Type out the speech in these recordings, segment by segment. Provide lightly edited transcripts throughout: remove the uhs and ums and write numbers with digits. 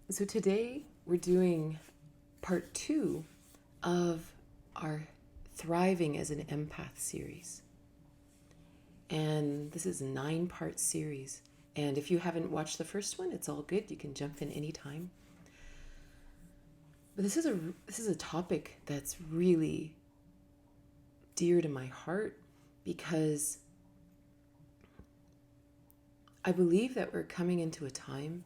So today we're doing part 2 of our Thriving as an Empath series. And this is a 9-part series. And if you haven't watched the first one, it's all good. You can jump in anytime. But this is a topic that's really dear to my heart because I believe that we're coming into a time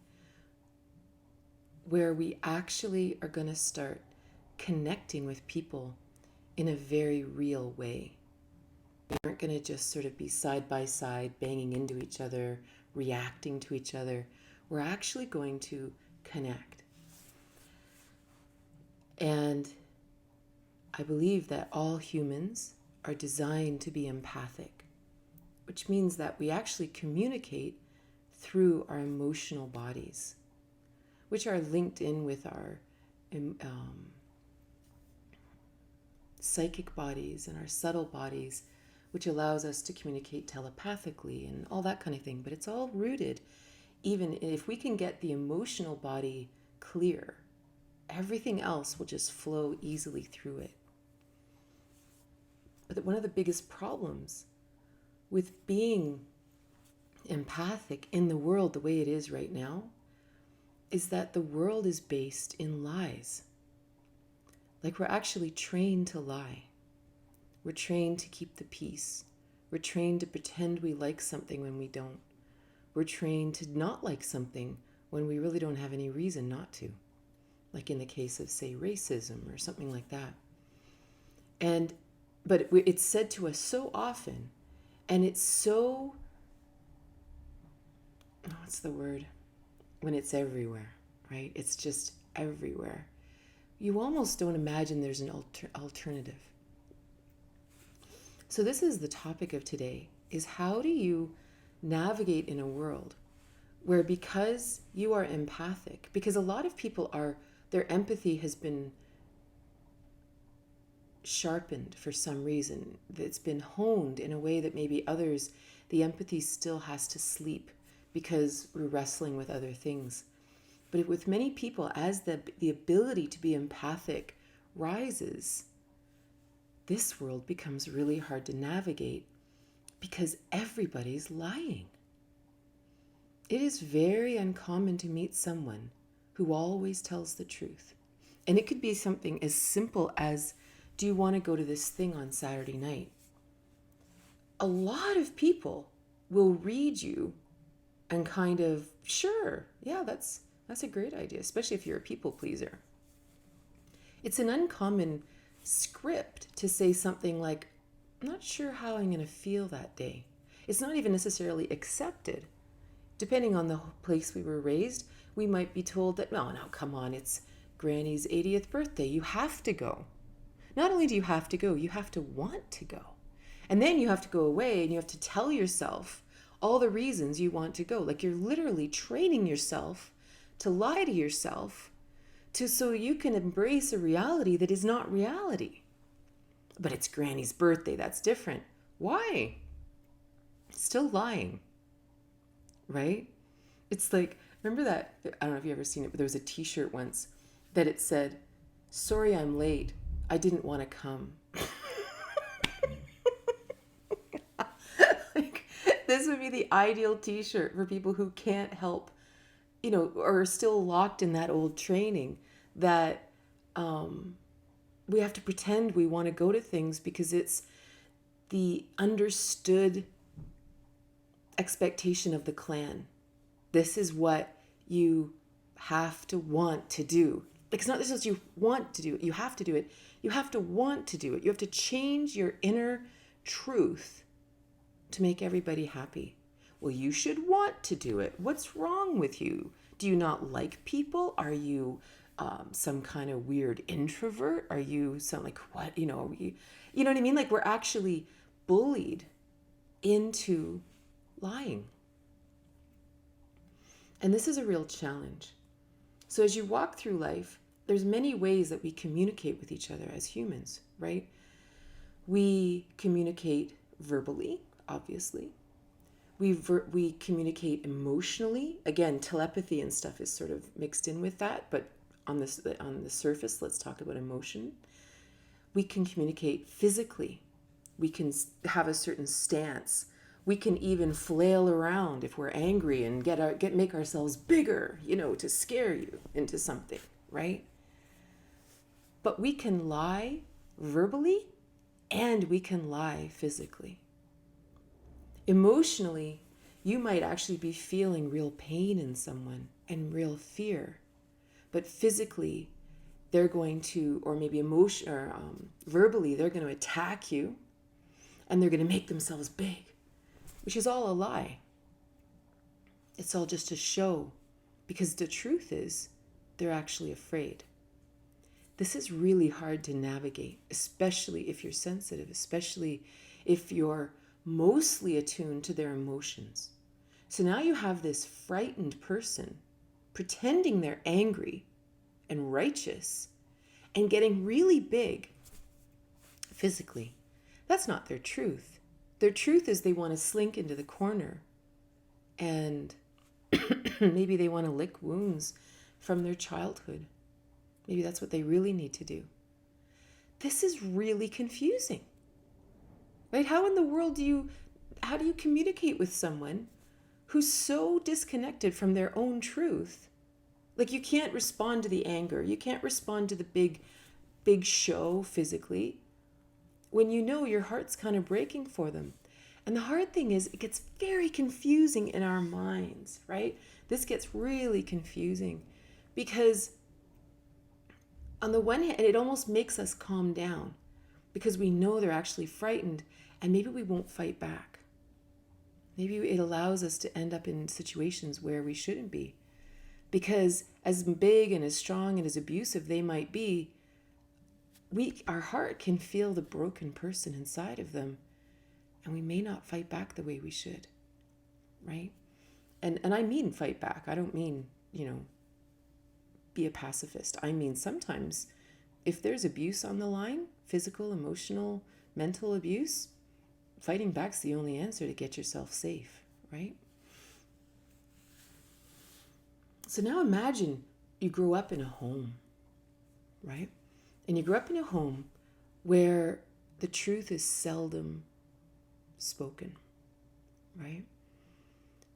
where we actually are going to start connecting with people in a very real way. We aren't going to just sort of be side by side, banging into each other, reacting to each other. We're actually going to connect. And I believe that all humans are designed to be empathic, which means that we actually communicate through our emotional bodies, which are linked in with our psychic bodies and our subtle bodies, which allows us to communicate telepathically and all that kind of thing. But it's all rooted, even if we can get the emotional body clear, everything else will just flow easily through it. But one of the biggest problems with being empathic in the world the way it is right now is that the world is based in lies. Like, we're actually trained to lie. We're trained to keep the peace. We're trained to pretend we like something when we don't. We're trained to not like something when we really don't have any reason not to. Like in the case of, say, racism or something like that. But it's said to us so often, and it's so, what's the word? When it's everywhere, right? It's just everywhere. You almost don't imagine there's an alternative. So this is the topic of today, is how do you navigate in a world where, because you are empathic, because a lot of people their empathy has been sharpened for some reason. It's been honed in a way that maybe others, the empathy still has to sleep because we're wrestling with other things. But with many people, as the ability to be empathic rises, this world becomes really hard to navigate because everybody's lying. It is very uncommon to meet someone who always tells the truth. And it could be something as simple as, do you want to go to this thing on Saturday night? A lot of people will read you and kind of, sure, yeah, that's a great idea, especially if you're a people pleaser. It's an uncommon script to say something like, I'm not sure how I'm going to feel that day. It's not even necessarily accepted. Depending on the place we were raised, we might be told that, no, come on, it's Granny's 80th birthday. You have to go. Not only do you have to go, you have to want to go. And then you have to go away and you have to tell yourself all the reasons you want to go. Like, you're literally training yourself to lie to yourself so you can embrace a reality that is not reality. But it's Granny's birthday, that's different. Why? Still lying, right? It's like, remember that, I don't know if you've ever seen it, but there was a t-shirt once that it said, sorry I'm late, I didn't want to come. Like, this would be the ideal t-shirt for people who can't help, or are still locked in that old training that we have to pretend we want to go to things because it's the understood expectation of the clan. This is what you have to want to do. Like, it's not just you want to do it, you have to do it. You have to want to do it. You have to change your inner truth to make everybody happy. Well, you should want to do it. What's wrong with you? Do you not like people? Are you some kind of weird introvert? Are you some, like, what? You know what I mean? Like, we're actually bullied into lying. And this is a real challenge. So as you walk through life, there's many ways that we communicate with each other as humans, right? We communicate verbally, obviously. We communicate emotionally. Again, telepathy and stuff is sort of mixed in with that, but on the surface, let's talk about emotion. We can communicate physically. We can have a certain stance. We can even flail around if we're angry and make ourselves bigger, to scare you into something, right? But we can lie verbally and we can lie physically. Emotionally, you might actually be feeling real pain in someone and real fear. But physically, they're going to, or maybe verbally, they're going to attack you and they're going to make themselves big, which is all a lie. It's all just a show, because the truth is they're actually afraid. This is really hard to navigate, especially if you're sensitive, especially if you're mostly attuned to their emotions. So now you have this frightened person pretending they're angry and righteous and getting really big physically. That's not their truth. Their truth is they want to slink into the corner and maybe they want to lick wounds from their childhood. Maybe that's what they really need to do. This is really confusing, right? How in the world do you communicate with someone who's so disconnected from their own truth? Like, you can't respond to the anger. You can't respond to the big show physically when you know your heart's kind of breaking for them. And the hard thing is, it gets very confusing in our minds, right? This gets really confusing because on the one hand, it almost makes us calm down because we know they're actually frightened and maybe we won't fight back. Maybe it allows us to end up in situations where we shouldn't be. Because as big and as strong and as abusive they might be, our heart can feel the broken person inside of them, and we may not fight back the way we should, right? And I mean fight back. I don't mean, be a pacifist. I mean sometimes if there's abuse on the line, physical, emotional, mental abuse, fighting back's the only answer to get yourself safe, right? So now imagine you grew up in a home, right? And you grew up in a home where the truth is seldom spoken, right?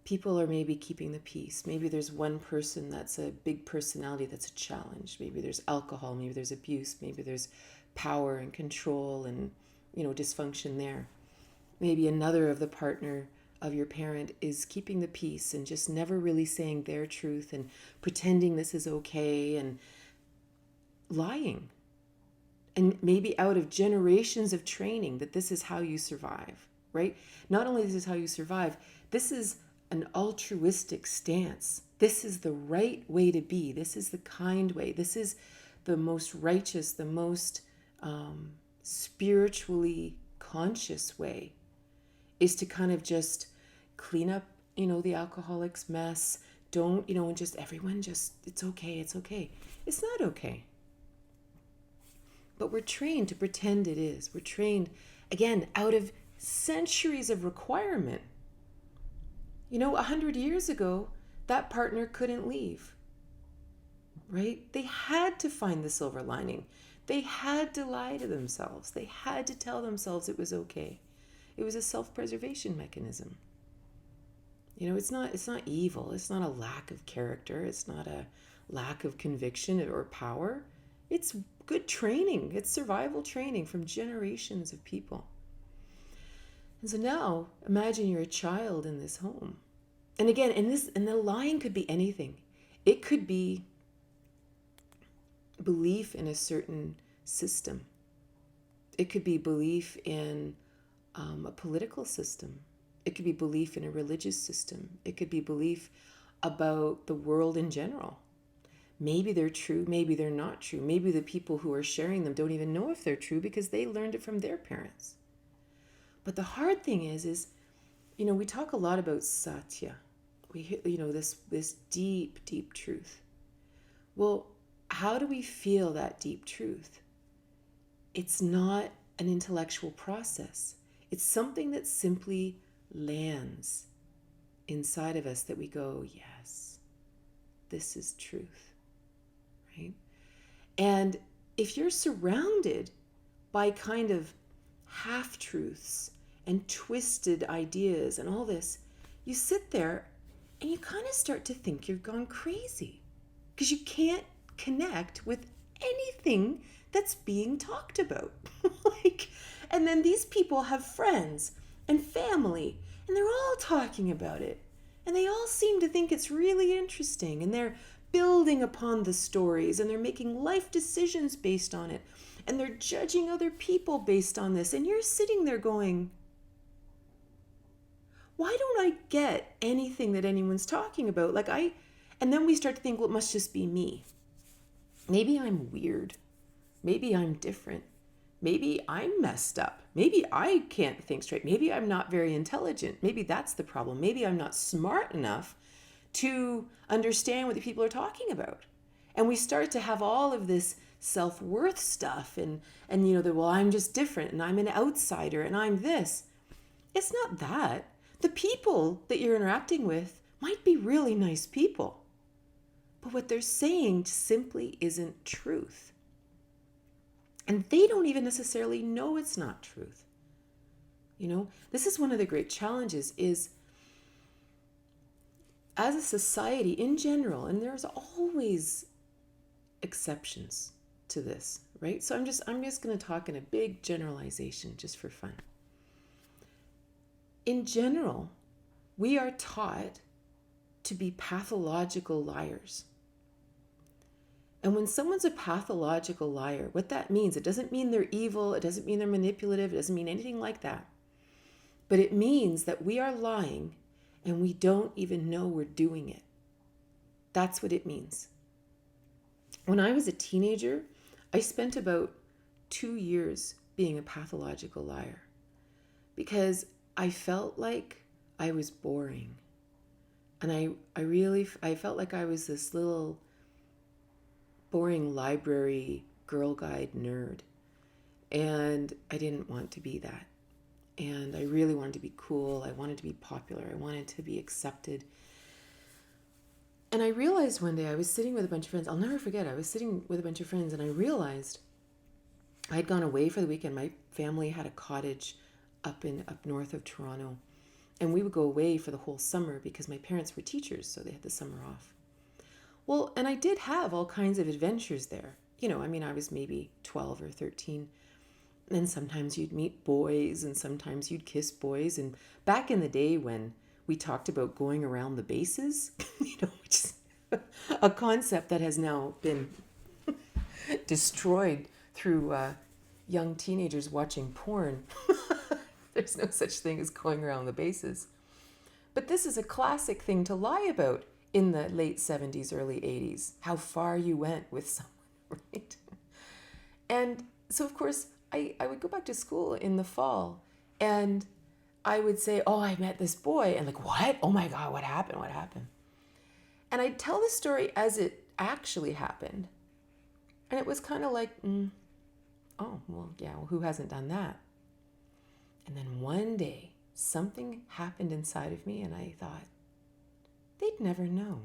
People are maybe keeping the peace. Maybe there's one person that's a big personality that's a challenge. Maybe there's alcohol, maybe there's abuse, maybe there's power and control and, dysfunction there. Maybe another of the partner of your parent is keeping the peace and just never really saying their truth and pretending this is okay and lying. And maybe out of generations of training that this is how you survive, right? Not only this is how you survive, this is an altruistic stance. This is the right way to be. This is the kind way. This is the most righteous, the most spiritually conscious way, is to kind of just clean up, the alcoholic's mess. Don't, and just everyone just, it's okay. It's not okay. But we're trained to pretend it is. We're trained, again, out of centuries of requirement. 100 years ago, that partner couldn't leave, right? They had to find the silver lining. They had to lie to themselves. They had to tell themselves it was okay. It was a self-preservation mechanism. It's not evil. It's not a lack of character. It's not a lack of conviction or power. It's good training. It's survival training from generations of people. And so now imagine you're a child in this home. And again, and the lying could be anything. It could be belief in a certain system. It could be belief in a political system. It could be belief in a religious system. It could be belief about the world in general. Maybe they're true, maybe they're not true. Maybe the people who are sharing them don't even know if they're true because they learned it from their parents. But the hard thing is, we talk a lot about satya. We hear, this deep, deep truth. Well, how do we feel that deep truth? It's not an intellectual process. It's something that simply lands. inside of us that we go, yes, this is truth, right? And if you're surrounded by kind of half-truths and twisted ideas and all this, you sit there and you kind of start to think you've gone crazy because you can't connect with anything that's being talked about. And then these people have friends and family, and they're all talking about it. And they all seem to think it's really interesting, and they're building upon the stories, and they're making life decisions based on it, and they're judging other people based on this. And you're sitting there going, why don't I get anything that anyone's talking about? And then we start to think, well, it must just be me. Maybe I'm weird. Maybe I'm different. Maybe I'm messed up. Maybe I can't think straight. Maybe I'm not very intelligent. Maybe that's the problem. Maybe I'm not smart enough to understand what the people are talking about. And we start to have all of this self-worth stuff and well, I'm just different and I'm an outsider and I'm this. It's not that. The people that you're interacting with might be really nice people, but what they're saying simply isn't truth. And they don't even necessarily know it's not truth. This is one of the great challenges is as a society in general, and there's always exceptions to this, right? So I'm just going to talk in a big generalization just for fun. In general, we are taught to be pathological liars. And when someone's a pathological liar, what that means, it doesn't mean they're evil, it doesn't mean they're manipulative, it doesn't mean anything like that. But it means that we are lying and we don't even know we're doing it. That's what it means. When I was a teenager, I spent about 2 years being a pathological liar because I felt like I was boring. And I felt like I was this little boring library girl guide nerd. And I didn't want to be that. And I really wanted to be cool. I wanted to be popular. I wanted to be accepted. And I realized one day I was sitting with a bunch of friends. I'll never forget. I was sitting with a bunch of friends and I realized I had gone away for the weekend. My family had a cottage up north of Toronto. And we would go away for the whole summer because my parents were teachers, so they had the summer off. Well, and I did have all kinds of adventures there. I was maybe 12 or 13. And sometimes you'd meet boys and sometimes you'd kiss boys. And back in the day when we talked about going around the bases, which is a concept that has now been destroyed through young teenagers watching porn. There's no such thing as going around the bases. But this is a classic thing to lie about in the late 70s, early 80s, how far you went with someone, right? And so, of course, I would go back to school in the fall and I would say, oh, I met this boy. And what? Oh my God, what happened? What happened? And I'd tell the story as it actually happened. And it was kind of like, oh, well, yeah, well, who hasn't done that? And then one day, something happened inside of me, and I thought, they'd never know.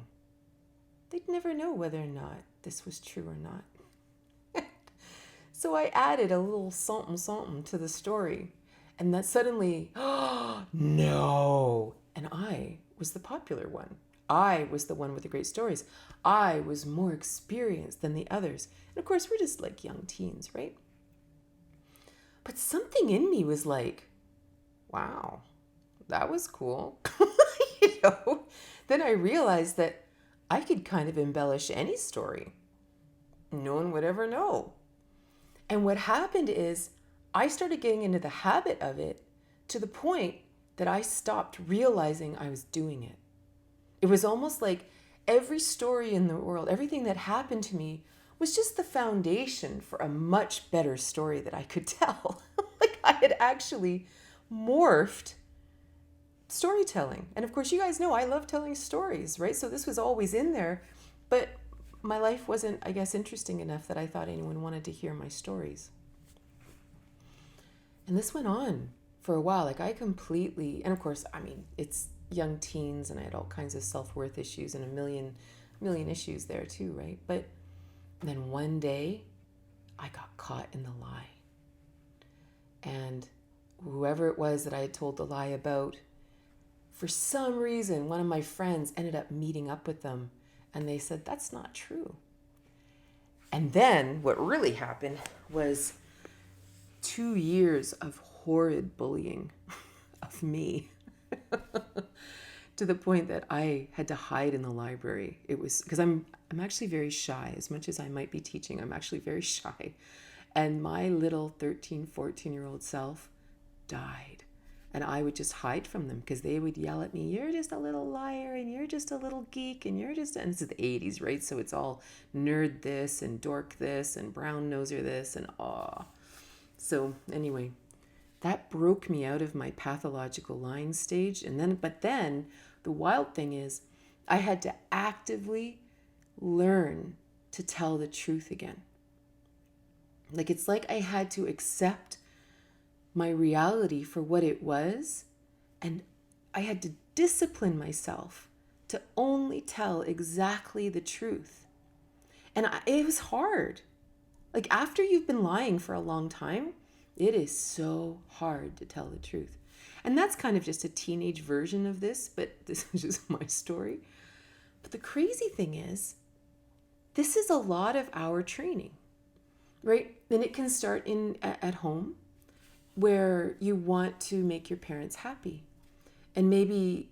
They'd never know whether or not this was true or not. So I added a little something to the story, and that suddenly, oh, no. And I was the popular one. I was the one with the great stories. I was more experienced than the others. And of course, we're just like young teens, right? But something in me was like, wow, that was cool. Then I realized that I could kind of embellish any story. No one would ever know. And what happened is I started getting into the habit of it to the point that I stopped realizing I was doing it. It was almost like every story in the world, everything that happened to me was just the foundation for a much better story that I could tell. I had actually morphed storytelling. And of course, you guys know I love telling stories, right? So this was always in there, but my life wasn't, I guess, interesting enough that I thought anyone wanted to hear my stories. And this went on for a while. I completely, and of course, it's young teens, and I had all kinds of self-worth issues and a million issues there too, right? But then one day I got caught in the lie. And whoever it was that I had told the lie about, for some reason, one of my friends ended up meeting up with them, and they said, that's not true. And then what really happened was 2 years of horrid bullying of me to the point that I had to hide in the library. It was because I'm actually very shy. As much as I might be teaching, I'm actually very shy. And my little 13, 14-year-old self died. And I would just hide from them because they would yell at me, you're just a little liar, and you're just a little geek, and you're just, and this is the 80s, right? So it's all nerd this and dork this and brown noser this and So anyway, that broke me out of my pathological lying stage. But then the wild thing is I had to actively learn to tell the truth again. Like, it's like I had to accept my reality for what it was, and I had to discipline myself to only tell exactly the truth. And it was hard. Like, after you've been lying for a long time, it is so hard to tell the truth. And that's kind of just a teenage version of this, but this is just my story. But the crazy thing is, this is a lot of our training, right? And it can start at home, where you want to make your parents happy. And maybe,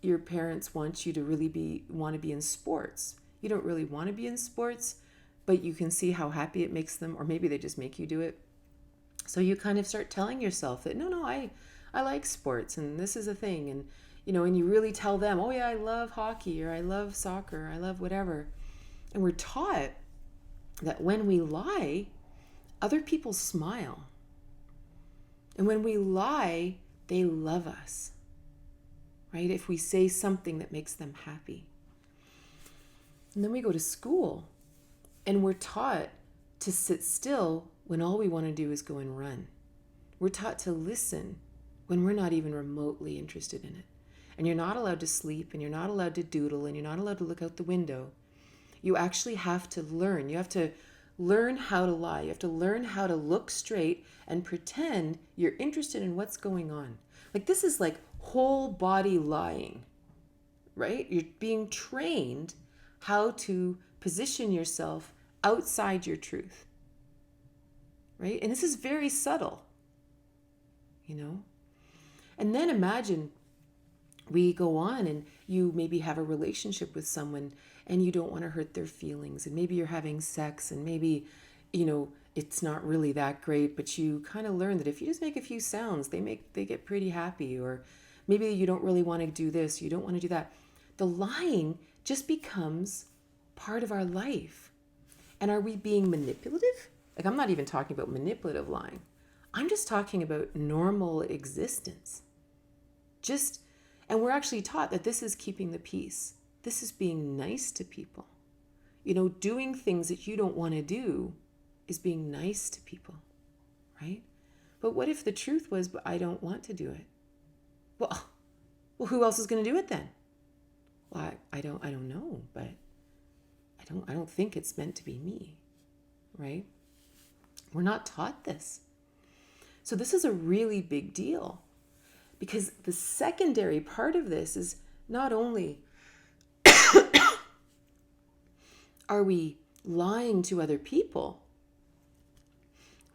your parents want you to really want to be in sports. You don't really want to be in sports, but you can see how happy it makes them, or maybe they just make you do it. So you kind of start telling yourself that, no, I like sports, and this is a thing. And, and you really tell them, oh yeah, I love hockey, or I love soccer, or I love whatever. And we're taught that when we lie, other people smile. And when we lie, they love us, right? If we say something that makes them happy. And then we go to school, and we're taught to sit still when all we want to do is go and run. We're taught to listen when we're not even remotely interested in it. And you're not allowed to sleep, and you're not allowed to doodle, and you're not allowed to look out the window. You actually have to learn. You have to learn how to lie. You have to learn how to look straight and pretend you're interested in what's going on. Like, this is like whole body lying, right? You're being trained how to position yourself outside your truth, right? And this is very subtle, And then imagine we go on, and you maybe have a relationship with someone, and you don't want to hurt their feelings, and maybe you're having sex, and maybe, it's not really that great, but you kind of learn that if you just make a few sounds, they get pretty happy. Or maybe you don't really want to do this, you don't want to do that. The lying just becomes part of our life. And are we being manipulative? Like, I'm not even talking about manipulative lying. I'm just talking about normal existence. And we're actually taught that this is keeping the peace. This is being nice to people. Doing things that you don't want to do is being nice to people, right? But what if the truth was, but I don't want to do it? Well, who else is going to do it then? Well, I don't know, but I don't think it's meant to be me, right? We're not taught this. So this is a really big deal, because the secondary part of this is not only are we lying to other people,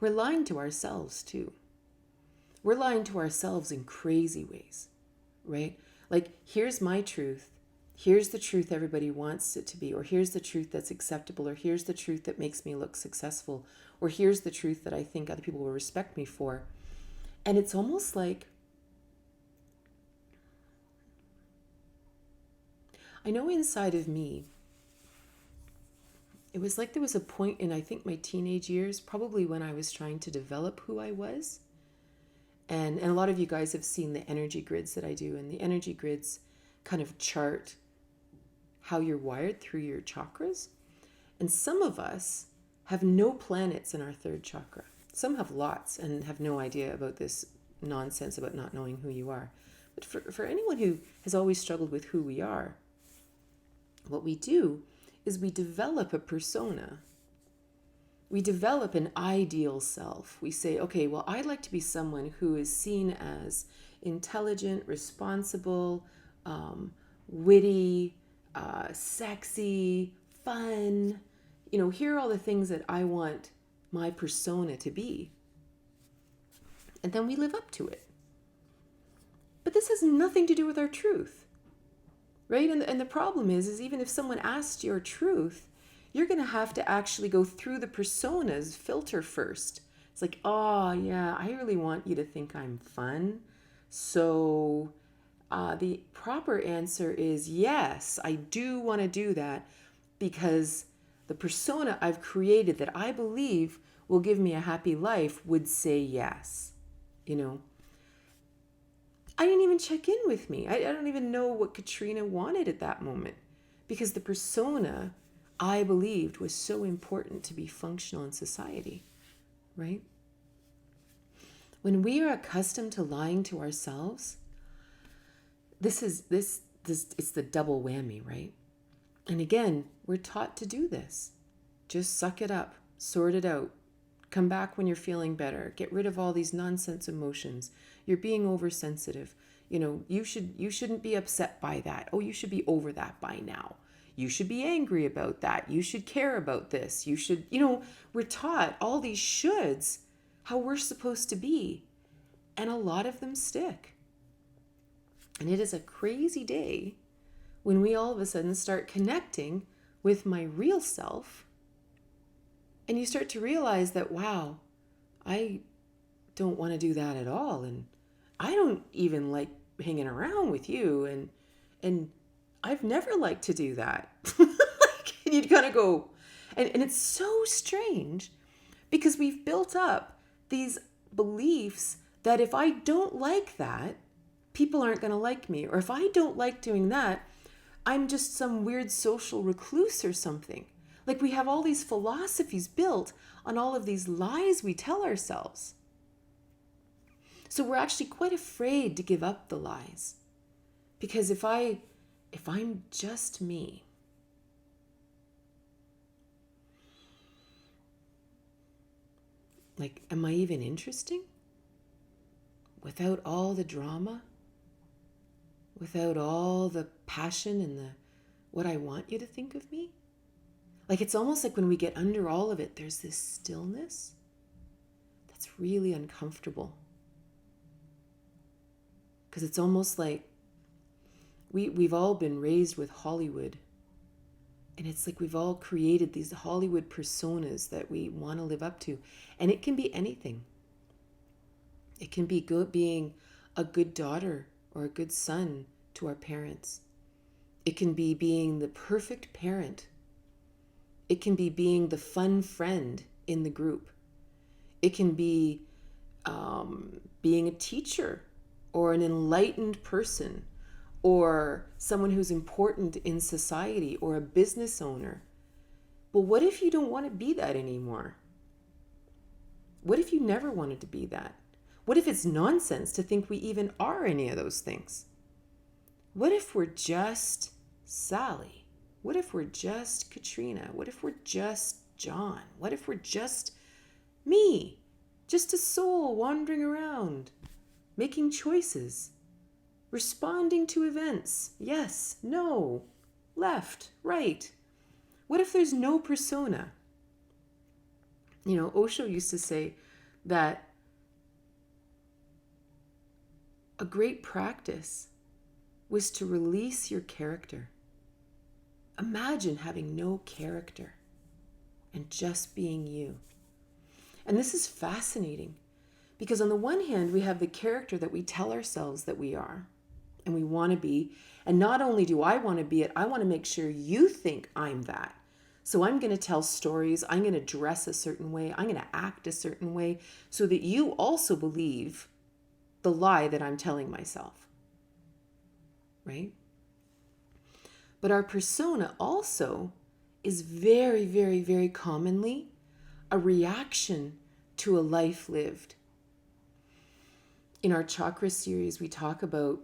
we're lying to ourselves too. We're lying to ourselves in crazy ways, right? Like, here's my truth. Here's the truth everybody wants it to be, or here's the truth that's acceptable, or here's the truth that makes me look successful, or here's the truth that I think other people will respect me for. And it's almost like, I know inside of me, it was like there was a point in, I think, my teenage years, probably when I was trying to develop who I was. And a lot of you guys have seen the energy grids that I do, and the energy grids kind of chart how you're wired through your chakras. And some of us have no planets in our third chakra. Some have lots and have no idea about this nonsense about not knowing who you are. But for anyone who has always struggled with who we are, what we do is we develop a persona. We develop an ideal self. We say, okay, well, I'd like to be someone who is seen as intelligent, responsible, witty, sexy, fun. Here are all the things that I want my persona to be. And then we live up to it. But this has nothing to do with our truth, right? And the problem is even if someone asked your truth, you're going to have to actually go through the personas filter first. It's like, oh, yeah, I really want you to think I'm fun. So the proper answer is yes, I do want to do that because the persona I've created that I believe will give me a happy life would say yes. I didn't even check in with me. I don't even know what Katrina wanted at that moment because the persona I believed was so important to be functional in society, right? When we are accustomed to lying to ourselves, this it's the double whammy, right? And again, we're taught to do this. Just suck it up, sort it out, come back when you're feeling better, get rid of all these nonsense emotions. You're being oversensitive. You shouldn't be upset by that. Oh, you should be over that by now. You should be angry about that. You should care about this. You should, we're taught all these shoulds, how we're supposed to be. And a lot of them stick. And it is a crazy day when we all of a sudden start connecting with my real self. And you start to realize that, wow, I don't want to do that at all. And I don't even like hanging around with you. And I've never liked to do that. And you'd kind of go, and it's so strange because we've built up these beliefs that if I don't like that, people aren't going to like me. Or if I don't like doing that, I'm just some weird social recluse or something. Like we have all these philosophies built on all of these lies we tell ourselves. So we're actually quite afraid to give up the lies. Because if I'm just me, like, am I even interesting? Without all the drama? Without all the passion and what I want you to think of me? Like, it's almost like when we get under all of it, there's this stillness that's really uncomfortable. Because it's almost like we've all been raised with Hollywood. And it's like we've all created these Hollywood personas that we want to live up to. And it can be anything. It can be being a good daughter or a good son to our parents. It can be being the perfect parent. It can be being the fun friend in the group. It can be being a teacher or an enlightened person or someone who's important in society or a business owner. But what if you don't want to be that anymore? What if you never wanted to be that? What if it's nonsense to think we even are any of those things? What if we're just Sally? What if we're just Katrina? What if we're just John? What if we're just me? Just a soul wandering around, making choices, responding to events. Yes, no, left, right. What if there's no persona? Osho used to say that a great practice was to release your character. Imagine having no character and just being you. And this is fascinating because on the one hand, we have the character that we tell ourselves that we are and we want to be. And not only do I want to be it, I want to make sure you think I'm that. So I'm going to tell stories. I'm going to dress a certain way. I'm going to act a certain way so that you also believe the lie that I'm telling myself. Right? But our persona also is very, very, very commonly a reaction to a life lived. In our chakra series, we talk about,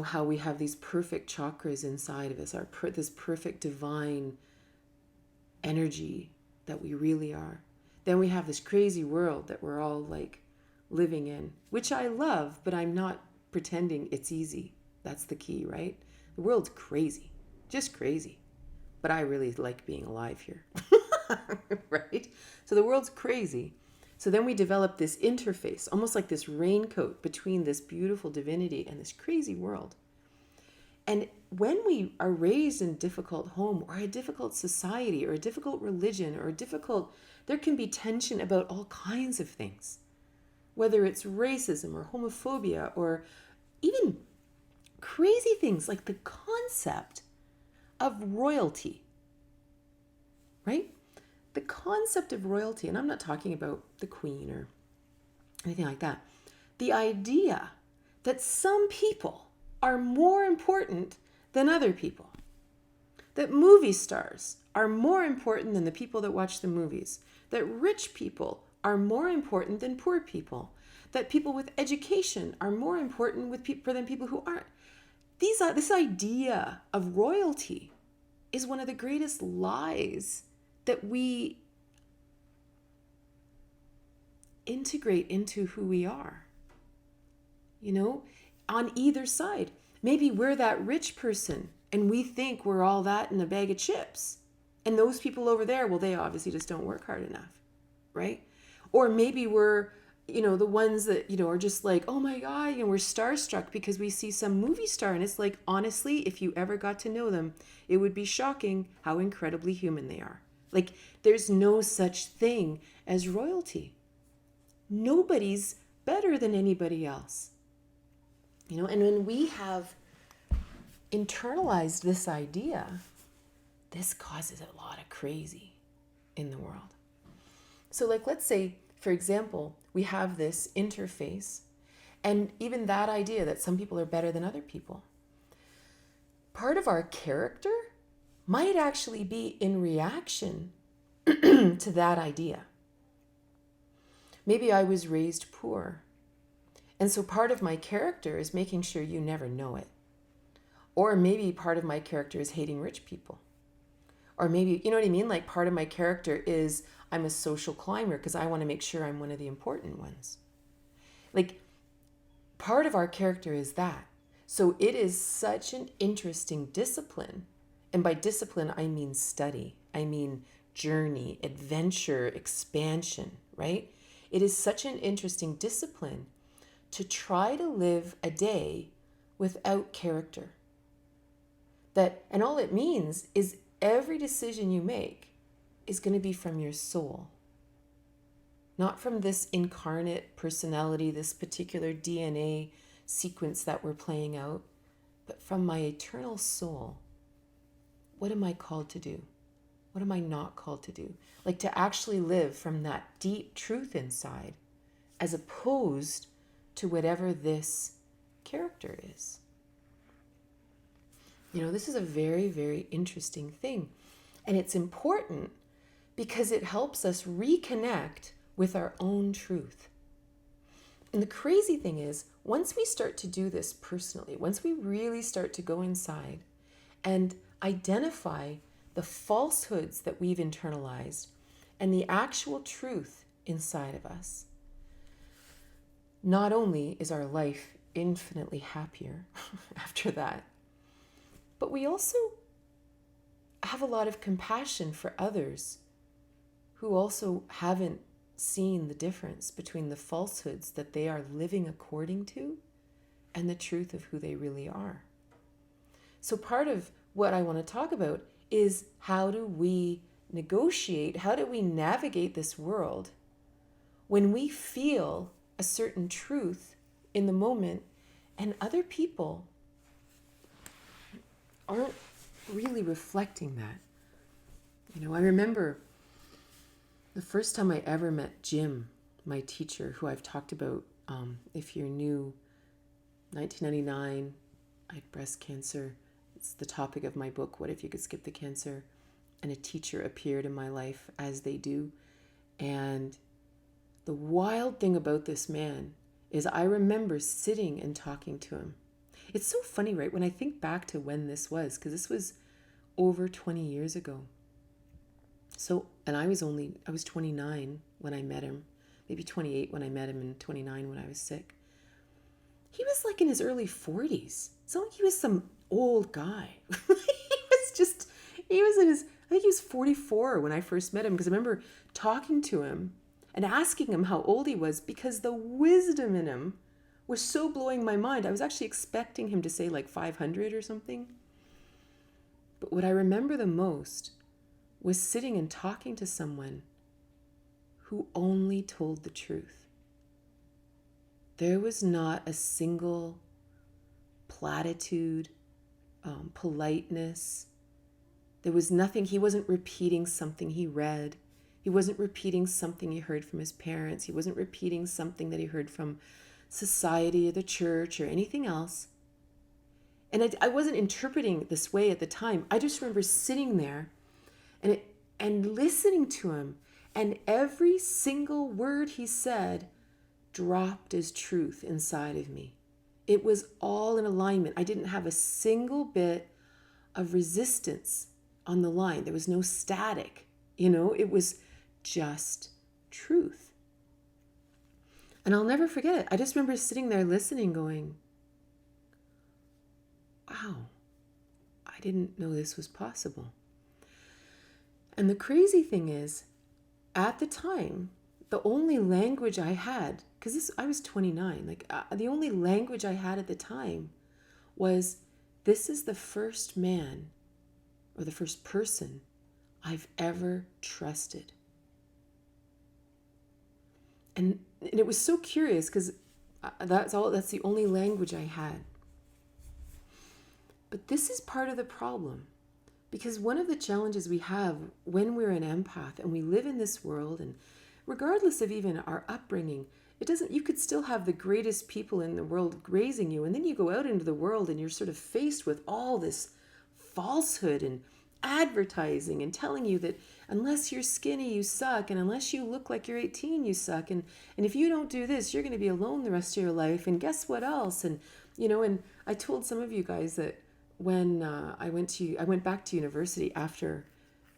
how we have these perfect chakras inside of us, this perfect divine energy that we really are. Then we have this crazy world that we're all like living in, which I love, but I'm not pretending it's easy. That's the key, right? The world's crazy, just crazy. But I really like being alive here, right? So the world's crazy. So then we develop this interface, almost like this raincoat between this beautiful divinity and this crazy world. And when we are raised in a difficult home or a difficult society or a difficult religion or there can be tension about all kinds of things, whether it's racism or homophobia or even crazy things like the concept of royalty, right? The concept of royalty, and I'm not talking about the queen or anything like that. The idea that some people are more important than other people. That movie stars are more important than the people that watch the movies. That rich people are more important than poor people. That people with education are more important than people who aren't. This idea of royalty is one of the greatest lies that we integrate into who we are. On either side. Maybe we're that rich person and we think we're all that in a bag of chips. And those people over there, well, they obviously just don't work hard enough, right? Or maybe we're, the ones that, are just like, oh my God, we're starstruck because we see some movie star. And it's like, honestly, if you ever got to know them, it would be shocking how incredibly human they are. Like, there's no such thing as royalty. Nobody's better than anybody else. And when we have internalized this idea, this causes a lot of crazy in the world. So let's say, for example, we have this interface and even that idea that some people are better than other people. Part of our character might actually be in reaction to that idea. Maybe I was raised poor. And so part of my character is making sure you never know it. Or maybe part of my character is hating rich people. Or maybe, you know what I mean? Like part of my character is I'm a social climber because I want to make sure I'm one of the important ones. Like part of our character is that. So it is such an interesting discipline. And by discipline, I mean study. I mean journey, adventure, expansion, right? It is such an interesting discipline to try to live a day without character. And all it means is every decision you make is going to be from your soul. Not from this incarnate personality, this particular DNA sequence that we're playing out, but from my eternal soul. What am I called to do? What am I not called to do? Like to actually live from that deep truth inside, as opposed to whatever this character is. This is a very, very interesting thing. And it's important because it helps us reconnect with our own truth. And the crazy thing is, once we start to do this personally, once we really start to go inside and identify the falsehoods that we've internalized and the actual truth inside of us, not only is our life infinitely happier after that, but we also have a lot of compassion for others who also haven't seen the difference between the falsehoods that they are living according to and the truth of who they really are. So part of what I want to talk about is how do we negotiate, how do we navigate this world when we feel a certain truth in the moment and other people aren't really reflecting that. I remember the first time I ever met Jim, my teacher, who I've talked about, if you're new, 1999, I had breast cancer. It's the topic of my book, What If You Could Skip the Cancer? And a teacher appeared in my life, as they do. And the wild thing about this man is I remember sitting and talking to him. It's so funny, right? When I think back to when this was, because this was over 20 years ago. So, and I was 29 when I met him, maybe 28 when I met him, and 29 when I was sick. He was like in his early 40s. It's not like he was some old guy. He was in his, I think he was 44 when I first met him, because I remember talking to him and asking him how old he was, because the wisdom in him was so blowing my mind. I was actually expecting him to say like 500 or something. But what I remember the most was sitting and talking to someone who only told the truth. There was not a single platitude, politeness. There was nothing. He wasn't repeating something he read. He wasn't repeating something he heard from his parents. He wasn't repeating something that he heard from society or the church or anything else. And I wasn't interpreting it this way at the time. I just remember sitting there and listening to him, and every single word he said dropped as truth inside of me. It was all in alignment. I didn't have a single bit of resistance on the line. There was no static, it was just truth. And I'll never forget it. I just remember sitting there listening, going, wow, I didn't know this was possible. And the crazy thing is, at the time, the only language I had, because I was 29, the only language I had at the time was, this is the first man or the first person I've ever trusted. And it was so curious, because that's the only language I had. But this is part of the problem, because one of the challenges we have when we're an empath and we live in this world, and regardless of even our upbringing, you could still have the greatest people in the world raising you, and then you go out into the world and you're sort of faced with all this falsehood and advertising and telling you that unless you're skinny, you suck, and unless you look like you're 18, you suck, and if you don't do this, you're going to be alone the rest of your life, and guess what else? And and I told some of you guys that when I went back to university after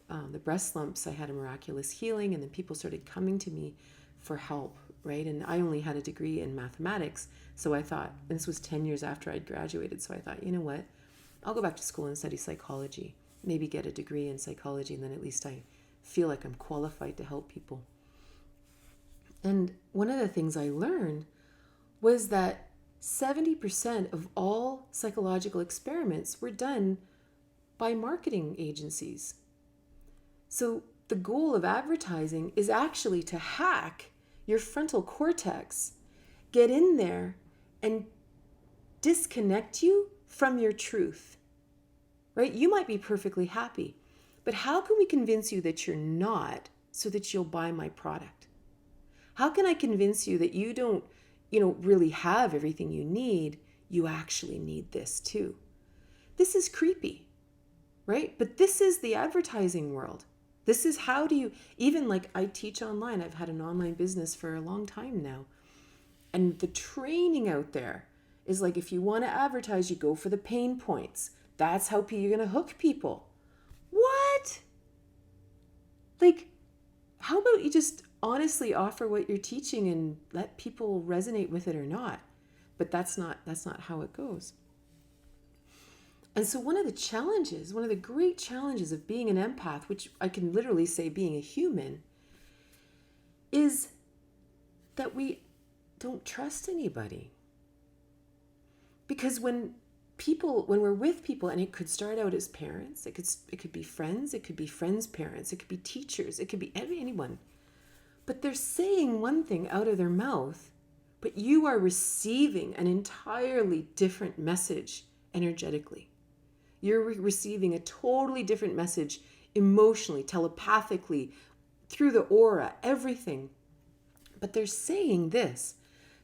the breast lumps, I had a miraculous healing, and then people started coming to me for help, right? And I only had a degree in mathematics, so I thought, and this was 10 years after I'd graduated, so I thought, you know what, I'll go back to school and study psychology, maybe get a degree in psychology, and then at least I feel like I'm qualified to help people. And one of the things I learned was that 70% of all psychological experiments were done by marketing agencies. So the goal of advertising is actually to hack your frontal cortex, get in there and disconnect you from your truth, right? You might be perfectly happy, but how can we convince you that you're not so that you'll buy my product? How can I convince you that you don't, really have everything you need? You actually need this too. This is creepy, right? But this is the advertising world. This is how do you, even like I teach online. I've had an online business for a long time now. And the training out there is like, if you want to advertise, you go for the pain points. That's how you're going to hook people. What? Like, how about you just honestly offer what you're teaching and let people resonate with it or not? But that's not how it goes. And so one of the great challenges of being an empath, which I can literally say being a human, is that we don't trust anybody. Because when we're with people, and it could start out as parents, it could be friends, it could be friends' parents, it could be teachers, it could be anyone. But they're saying one thing out of their mouth, but you are receiving an entirely different message energetically. You're receiving a totally different message emotionally, telepathically, through the aura, everything. But they're saying this.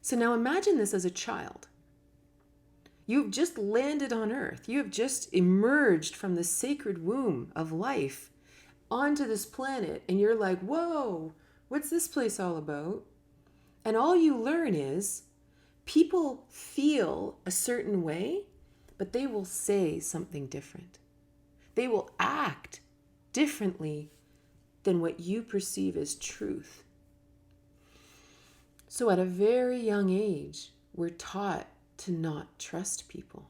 So now imagine this as a child. You've just landed on earth. You have just emerged from the sacred womb of life onto this planet. And you're like, whoa, what's this place all about? And all you learn is people feel a certain way but they will say something different. They will act differently than what you perceive as truth. So at a very young age, we're taught to not trust people.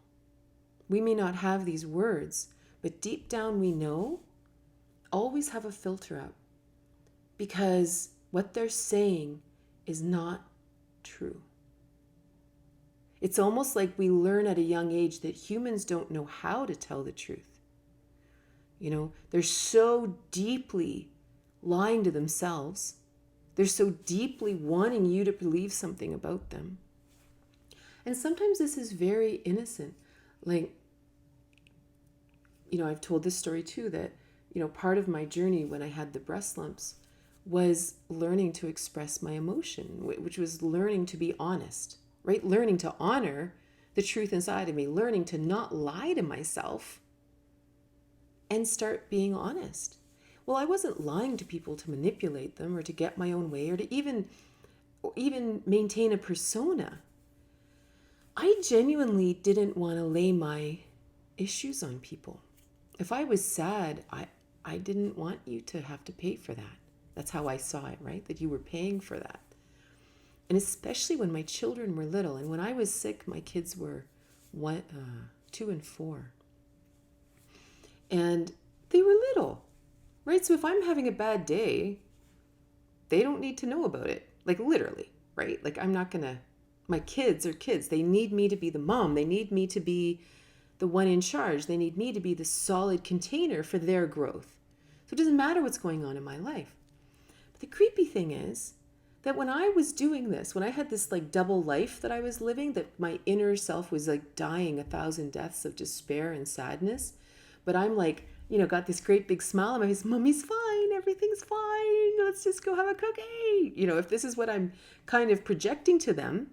We may not have these words, but deep down we know, always have a filter up, because what they're saying is not true. It's almost like we learn at a young age that humans don't know how to tell the truth. You know, they're so deeply lying to themselves. They're so deeply wanting you to believe something about them. And sometimes this is very innocent. Like, you know, I've told this story too, that, you know, part of my journey when I had the breast lumps was learning to express my emotion, which was learning to be honest, right? Learning to honor the truth inside of me, learning to not lie to myself and start being honest. Well, I wasn't lying to people to manipulate them or to get my own way or to even maintain a persona. I genuinely didn't want to lay my issues on people. If I was sad, I didn't want you to have to pay for that. That's how I saw it, right? That you were paying for that. And especially when my children were little. And when I was sick, my kids were 2 and 4. And they were little, right? So if I'm having a bad day, they don't need to know about it. Like literally, right? Like I'm not going to, my kids are kids. They need me to be the mom. They need me to be the one in charge. They need me to be the solid container for their growth. So it doesn't matter what's going on in my life. But the creepy thing is that when I was doing this, when I had this like double life that I was living, that my inner self was like dying 1,000 deaths of despair and sadness, but I'm like, you know, got this great big smile on my face. Mommy's fine. Everything's fine. Let's just go have a cookie. You know, if this is what I'm kind of projecting to them,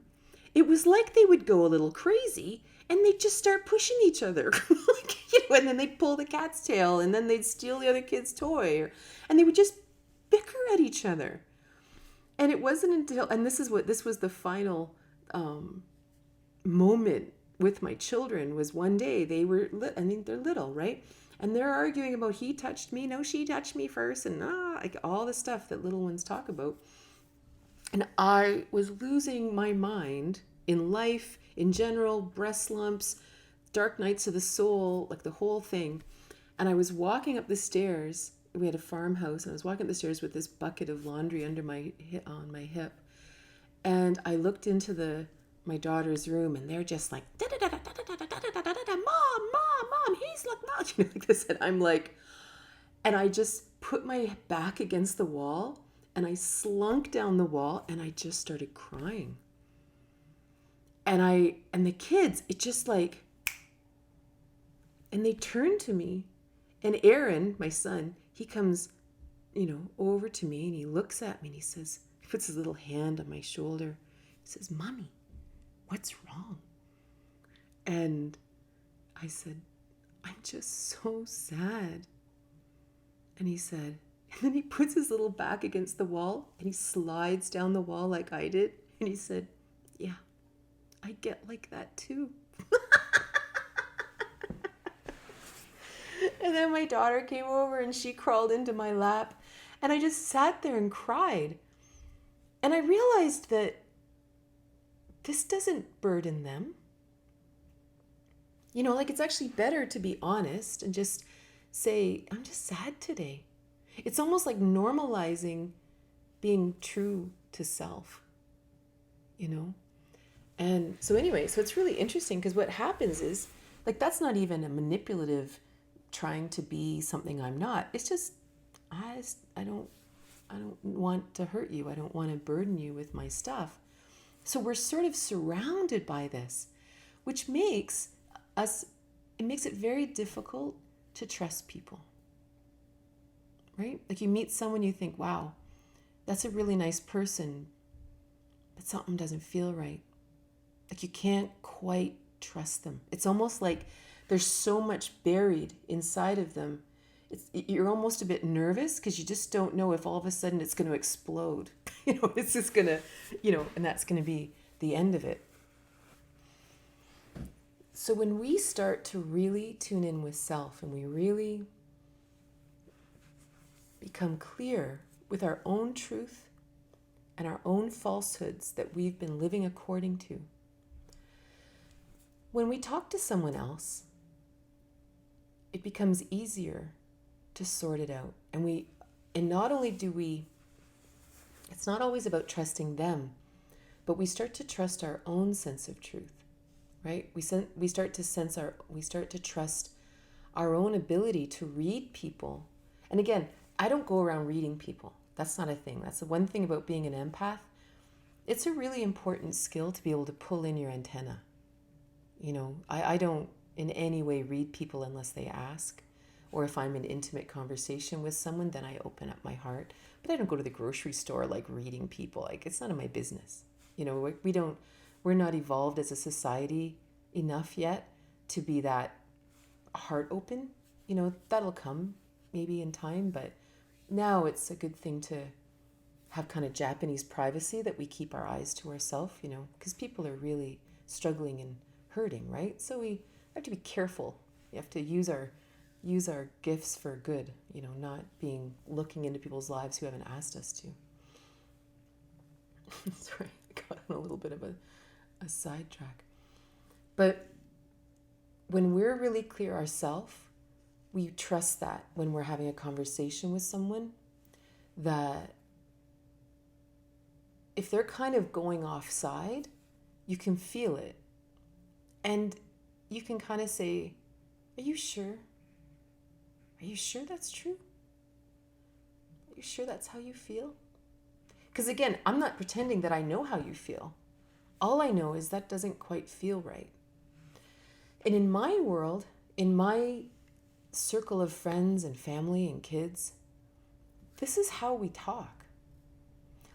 it was like they would go a little crazy and they'd just start pushing each other. Like, you know, and then they'd pull the cat's tail and then they'd steal the other kid's toy. And they would just bicker at each other. And it wasn't until, and this was the final moment with my children, was one day they were, they're little, right? And they're arguing about he touched me, no, she touched me first, and like all the stuff that little ones talk about. And I was losing my mind in life, in general, breast lumps, dark nights of the soul, like the whole thing. And I was walking up the stairs. We had a farmhouse, and I was walking up the stairs with this bucket of laundry on my hip. And I looked into my daughter's room, and they're just like, mom, he's like, mom, you know, like this. And I'm like, and I just put my back against the wall, and I slunk down the wall, and I just started crying. And the kids, it just like, and they turned to me, and Aaron, my son, he comes, you know, over to me, and he looks at me, and he puts his little hand on my shoulder. He says, Mommy, what's wrong? And I said, I'm just so sad. And he said, and then he puts his little back against the wall and he slides down the wall like I did. And he said, yeah, I get like that too. And then my daughter came over and she crawled into my lap and I just sat there and cried. And I realized that this doesn't burden them. You know, like it's actually better to be honest and just say, I'm just sad today. It's almost like normalizing being true to self, you know? And so anyway, so it's really interesting because what happens is, like, that's not even a manipulative trying to be something I'm not. It's just, I don't want to hurt you. I don't want to burden you with my stuff. So we're sort of surrounded by this, which makes it very difficult to trust people, right? Like you meet someone, you think, wow, that's a really nice person, but something doesn't feel right. Like you can't quite trust them. It's almost like there's so much buried inside of them. You're almost a bit nervous because you just don't know if all of a sudden it's going to explode. You know, it's just going to, you know, and that's going to be the end of it. So when we start to really tune in with self and we really become clear with our own truth and our own falsehoods that we've been living according to, when we talk to someone else, it becomes easier to sort it out. And not only do we, it's not always about trusting them, but we start to trust our own sense of truth, right? We start to trust our own ability to read people. And again, I don't go around reading people. That's not a thing. That's the one thing about being an empath. It's a really important skill to be able to pull in your antenna. I don't in any way read people unless they ask, or if I'm in intimate conversation with someone, then I open up my heart. But I don't go to the grocery store like reading people. Like, it's none of my business. We're not evolved as a society enough yet to be that heart open. That'll come maybe in time, but now it's a good thing to have kind of Japanese privacy, that we keep our eyes to ourselves, because people are really struggling and hurting, right? So we have to be careful. We have to use our gifts for good, not looking into people's lives who haven't asked us to. Sorry, I got on a little bit of a sidetrack. But when we're really clear ourselves, we trust that when we're having a conversation with someone, that if they're kind of going offside, you can feel it. And you can kind of say, are you sure? Are you sure that's true? Are you sure that's how you feel? Because again, I'm not pretending that I know how you feel. All I know is that doesn't quite feel right. And in my world, in my circle of friends and family and kids, this is how we talk.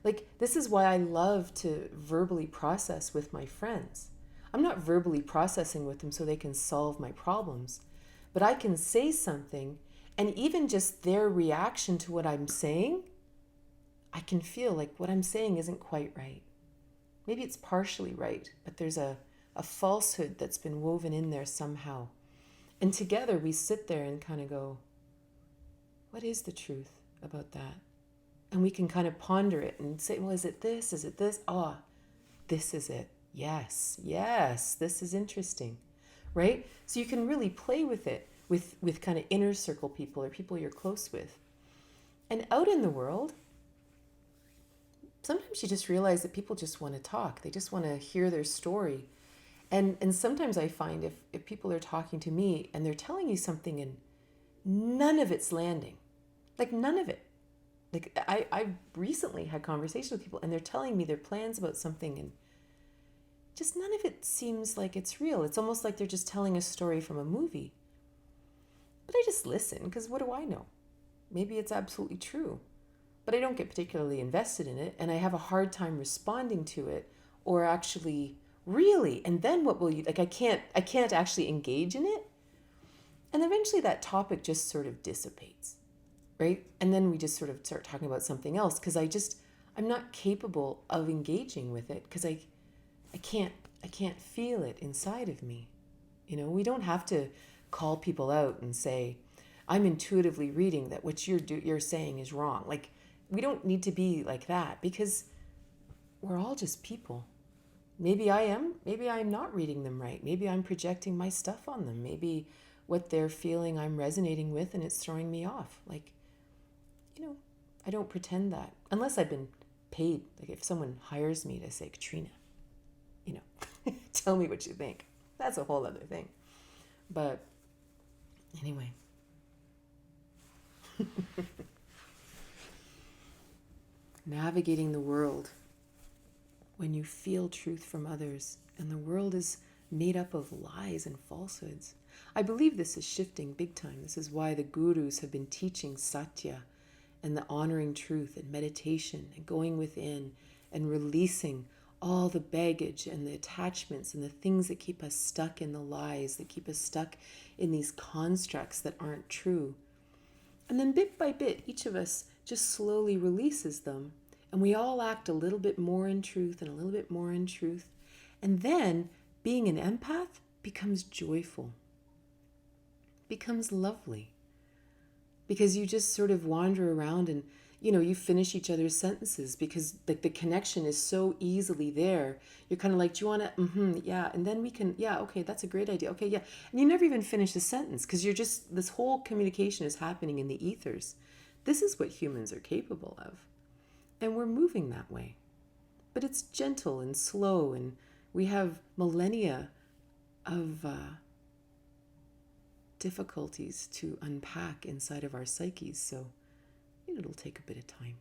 Like, this is why I love to verbally process with my friends. I'm not verbally processing with them so they can solve my problems, but I can say something, and even just their reaction to what I'm saying, I can feel like what I'm saying isn't quite right. Maybe it's partially right, but there's a falsehood that's been woven in there somehow. And together we sit there and kind of go, what is the truth about that? And we can kind of ponder it and say, well, is it this? Is it this? Oh, this is it. Yes, this is interesting, right? So you can really play with it with kind of inner circle people or people you're close with. And out in the world, sometimes you just realize that people just want to talk. They just want to hear their story. And sometimes I find if people are talking to me and they're telling you something and none of it's landing, like none of it. Like I've recently had conversations with people and they're telling me their plans about something and just none of it seems like it's real. It's almost like they're just telling a story from a movie. But I just listen, because what do I know? Maybe it's absolutely true. But I don't get particularly invested in it, and I have a hard time responding to it or actually really. And then what will you, like, I can't actually engage in it. And eventually that topic just sort of dissipates, right? And then we just sort of start talking about something else, because I'm not capable of engaging with it, because I can't feel it inside of me. We don't have to call people out and say, I'm intuitively reading that what you're saying is wrong. Like, we don't need to be like that, because we're all just people. Maybe I'm not reading them right. Maybe I'm projecting my stuff on them. Maybe what they're feeling I'm resonating with and it's throwing me off. Like, I don't pretend that, unless I've been paid. Like, if someone hires me to say, Katrina, tell me what you think. That's a whole other thing. But anyway. Navigating the world when you feel truth from others, and the world is made up of lies and falsehoods. I believe this is shifting big time. This is why the gurus have been teaching satya and the honoring truth and meditation and going within and releasing all the baggage and the attachments and the things that keep us stuck in the lies, that keep us stuck in these constructs that aren't true. And then bit by bit, each of us just slowly releases them, and we all act a little bit more in truth and a little bit more in truth. And then, being an empath, becomes joyful, becomes lovely. Because you just sort of wander around and, you finish each other's sentences because the connection is so easily there. You're kind of like, do you want to, yeah. And then we can, yeah, okay, that's a great idea. Okay, yeah. And you never even finish the sentence because this whole communication is happening in the ethers. This is what humans are capable of. And we're moving that way. But it's gentle and slow, and we have millennia of difficulties to unpack inside of our psyches, so it'll take a bit of time.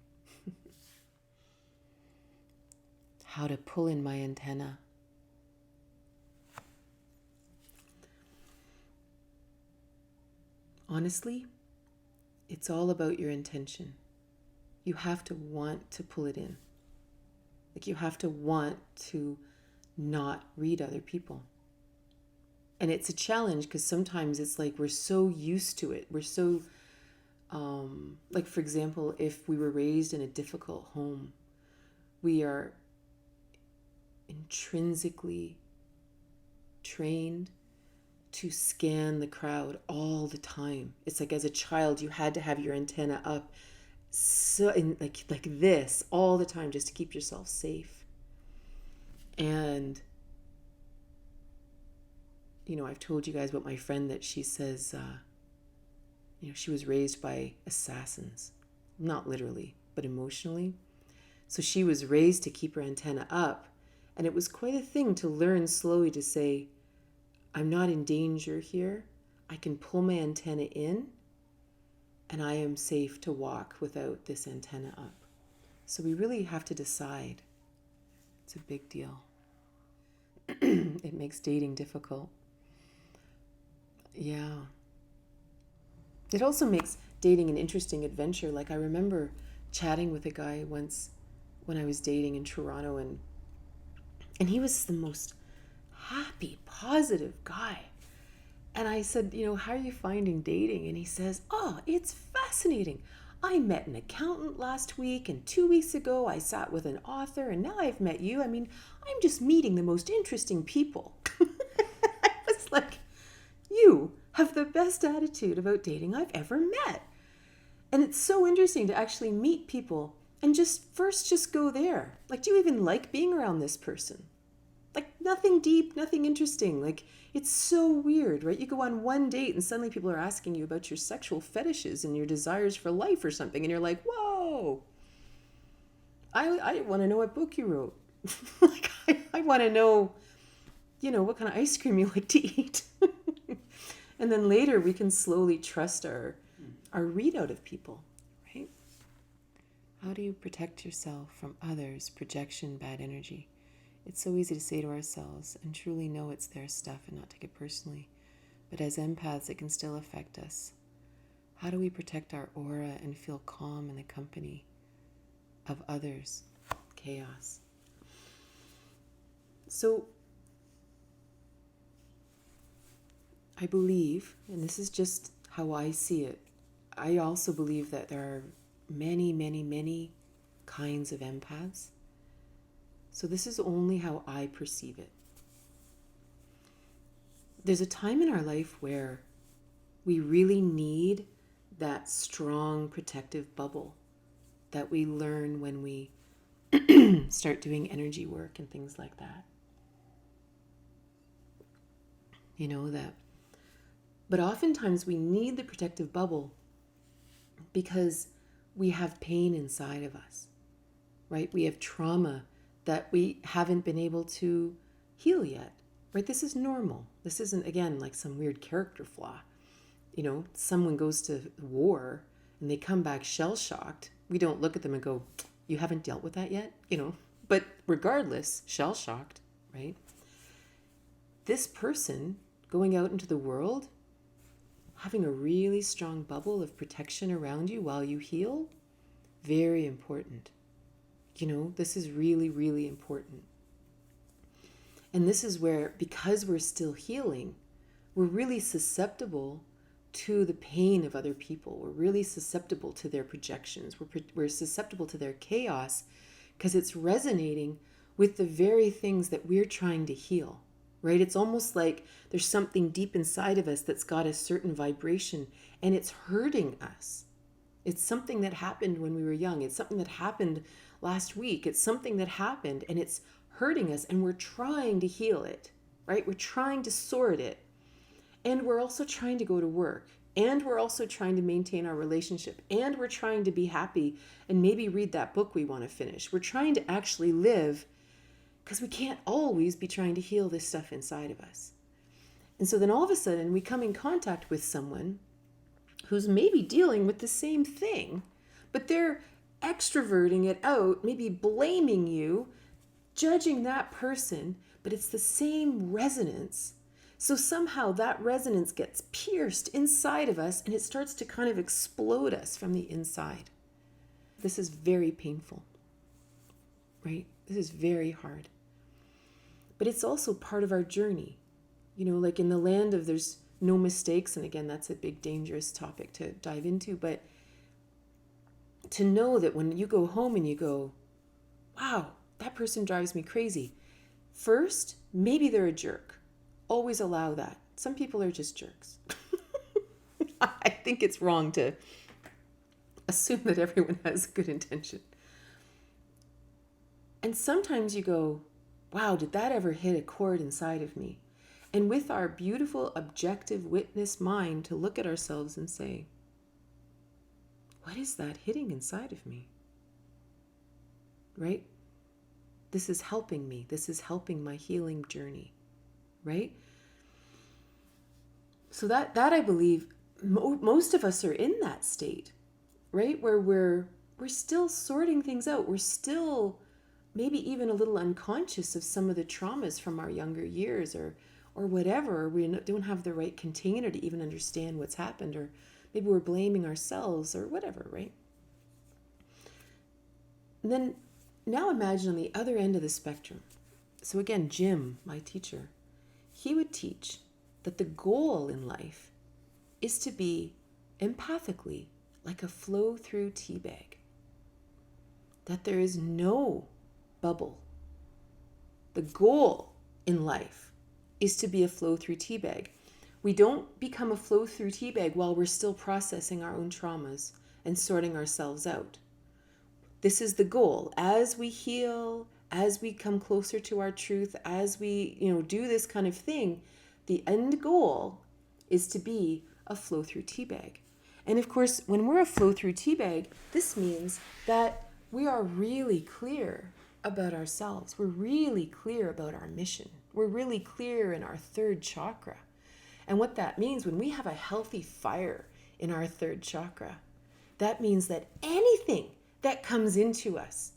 How to pull in my antenna. Honestly, it's all about your intention. You have to want to pull it in. Like, you have to want to not read other people. And it's a challenge because sometimes it's like we're so used to it. We're so, like, for example, if we were raised in a difficult home, we are intrinsically trained to scan the crowd all the time. It's like as a child, you had to have your antenna up so in like this all the time just to keep yourself safe. And I've told you guys about my friend that she says, she was raised by assassins, not literally, but emotionally. So she was raised to keep her antenna up. And it was quite a thing to learn slowly to say, I'm not in danger here. I can pull my antenna in and I am safe to walk without this antenna up. So we really have to decide. It's a big deal. It makes dating difficult. Yeah. It also makes dating an interesting adventure. Like, I remember chatting with a guy once when I was dating in Toronto, and he was the most happy, positive guy. And I said, how are you finding dating? And he says, oh, it's fascinating. I met an accountant last week, and 2 weeks ago I sat with an author, and now I've met you. I mean, I'm just meeting the most interesting people. I was like, you have the best attitude about dating I've ever met. And it's so interesting to actually meet people and just go there. Like, do you even like being around this person? Like, nothing deep, nothing interesting. Like, it's so weird, right? You go on one date and suddenly people are asking you about your sexual fetishes and your desires for life or something. And you're like, whoa, I want to know what book you wrote. Like, I want to know, what kind of ice cream you like to eat. And then later we can slowly trust our readout of people, right? How do you protect yourself from others' projection, bad energy? It's so easy to say to ourselves and truly know it's their stuff and not take it personally. But as empaths, it can still affect us. How do we protect our aura and feel calm in the company of others' chaos? So I believe, and this is just how I see it, I also believe that there are many, many, many kinds of empaths. So this is only how I perceive it. There's a time in our life where we really need that strong protective bubble that we learn when we start doing energy work and things like that. That. But oftentimes we need the protective bubble because we have pain inside of us, right? We have trauma that we haven't been able to heal yet, right? This is normal. This isn't, again, like some weird character flaw. Someone goes to war and they come back shell-shocked. We don't look at them and go, you haven't dealt with that yet? But regardless, shell-shocked, right? This person going out into the world, having a really strong bubble of protection around you while you heal, very important. This is really, really important. And this is where, because we're still healing, we're really susceptible to the pain of other people. We're really susceptible to their projections. We're susceptible to their chaos because it's resonating with the very things that we're trying to heal. right? It's almost like there's something deep inside of us that's got a certain vibration and it's hurting us. It's something that happened when we were young. It's something that happened last week. It's something that happened and it's hurting us, and we're trying to heal it, right? We're trying to sort it. And we're also trying to go to work. And we're also trying to maintain our relationship. And we're trying to be happy and maybe read that book we want to finish. We're trying to actually live, because we can't always be trying to heal this stuff inside of us. And so then all of a sudden we come in contact with someone who's maybe dealing with the same thing, but they're extroverting it out, maybe blaming you, judging that person, but it's the same resonance. So somehow that resonance gets pierced inside of us and it starts to kind of explode us from the inside. This is very painful, right? This is very hard. But it's also part of our journey. You know, like in the land of there's no mistakes, and again, that's a big dangerous topic to dive into, but to know that when you go home and you go, wow, that person drives me crazy. First, maybe they're a jerk. Always allow that. Some people are just jerks. I think it's wrong to assume that everyone has good intention. And sometimes you go, wow, did that ever hit a chord inside of me? And with our beautiful, objective witness mind to look at ourselves and say, what is that hitting inside of me? Right? This is helping me. This is helping my healing journey. Right? So that I believe most of us are in that state, right? Where we're still sorting things out. We're still maybe even a little unconscious of some of the traumas from our younger years or whatever. We don't have the right container to even understand what's happened, or maybe we're blaming ourselves or whatever, right? And then now imagine on the other end of the spectrum. So again, Jim, my teacher, he would teach that the goal in life is to be empathically like a flow-through tea bag. That there is no bubble. The goal in life is to be a flow-through tea bag. We don't become a flow-through tea bag while we're still processing our own traumas and sorting ourselves out. This is the goal. As we heal, as we come closer to our truth, as we, do this kind of thing, the end goal is to be a flow-through tea bag. And of course, when we're a flow-through tea bag, this means that we are really clear about ourselves. We're really clear about our mission. We're really clear in our third chakra. And what that means, when we have a healthy fire in our third chakra, that means that anything that comes into us,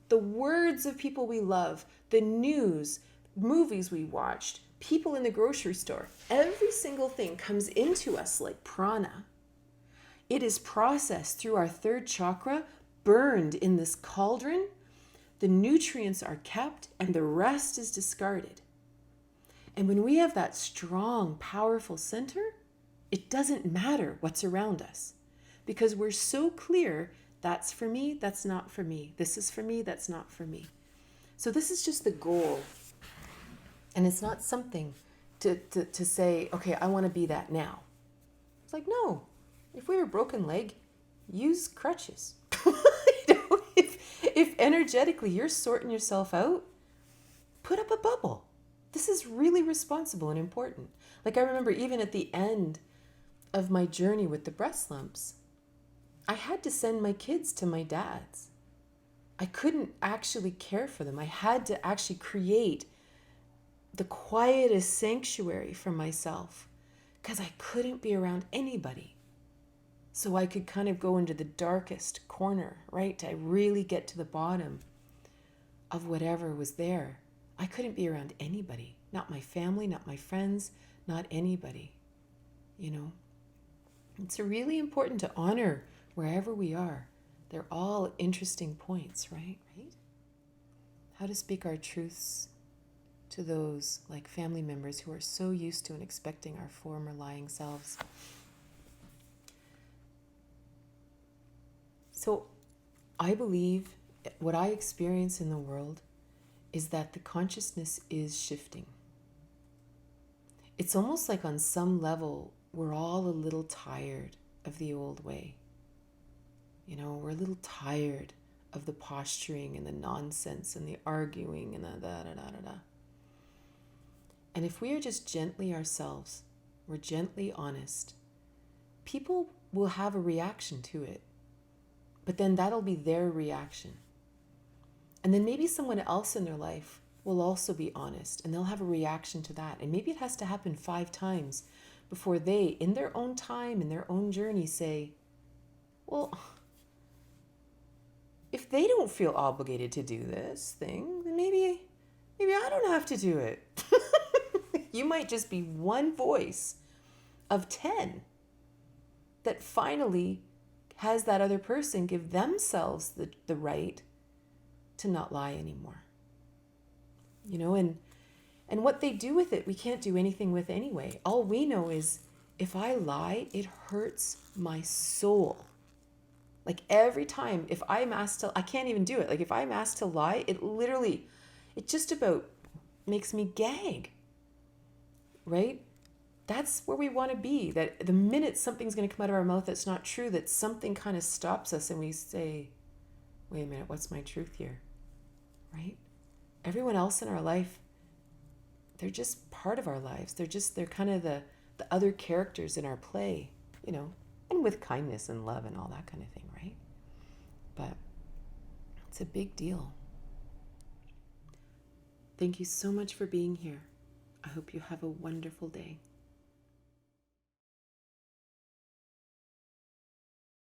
the words of people we love, the news, movies we watched, people in the grocery store, every single thing comes into us like prana. It is processed through our third chakra, burned in this cauldron. The nutrients are kept and the rest is discarded. And when we have that strong, powerful center, it doesn't matter what's around us, because we're so clear, that's for me, that's not for me. This is for me, that's not for me. So this is just the goal. And it's not something to say, okay, I want to be that now. It's like, no, if we have a broken leg, use crutches. If energetically you're sorting yourself out, put up a bubble. This is really responsible and important. Like I remember even at the end of my journey with the breast lumps, I had to send my kids to my dad's. I couldn't actually care for them. I had to actually create the quietest sanctuary for myself because I couldn't be around anybody. So I could kind of go into the darkest corner, right? To really get to the bottom of whatever was there. I couldn't be around anybody, not my family, not my friends, not anybody, It's really important to honor wherever we are. They're all interesting points, right? How to speak our truths to those like family members who are so used to and expecting our former lying selves. So I believe what I experience in the world is that the consciousness is shifting. It's almost like on some level, we're all a little tired of the old way. You know, we're a little tired of the posturing and the nonsense and the arguing and the da da da da da. And if we are just gently ourselves, we're gently honest, people will have a reaction to it. But then that'll be their reaction. And then maybe someone else in their life will also be honest and they'll have a reaction to that. And maybe it has to happen 5 times before they, in their own time, in their own journey, say, well, if they don't feel obligated to do this thing, then maybe I don't have to do it. You might just be one voice of 10 that finally has that other person give themselves the right to not lie anymore. You know, and what they do with it, we can't do anything with anyway. All we know is if I lie, it hurts my soul. Like every time, if I'm asked to, I can't even do it. Like if I'm asked to lie, it just about makes me gag, right? That's where we want to be. That the minute something's going to come out of our mouth that's not true, that something kind of stops us and we say, wait a minute, what's my truth here? Right? Everyone else in our life, they're just part of our lives. They're kind of the other characters in our play, you know, and with kindness and love and all that kind of thing, right? But it's a big deal. Thank you so much for being here. I hope you have a wonderful day.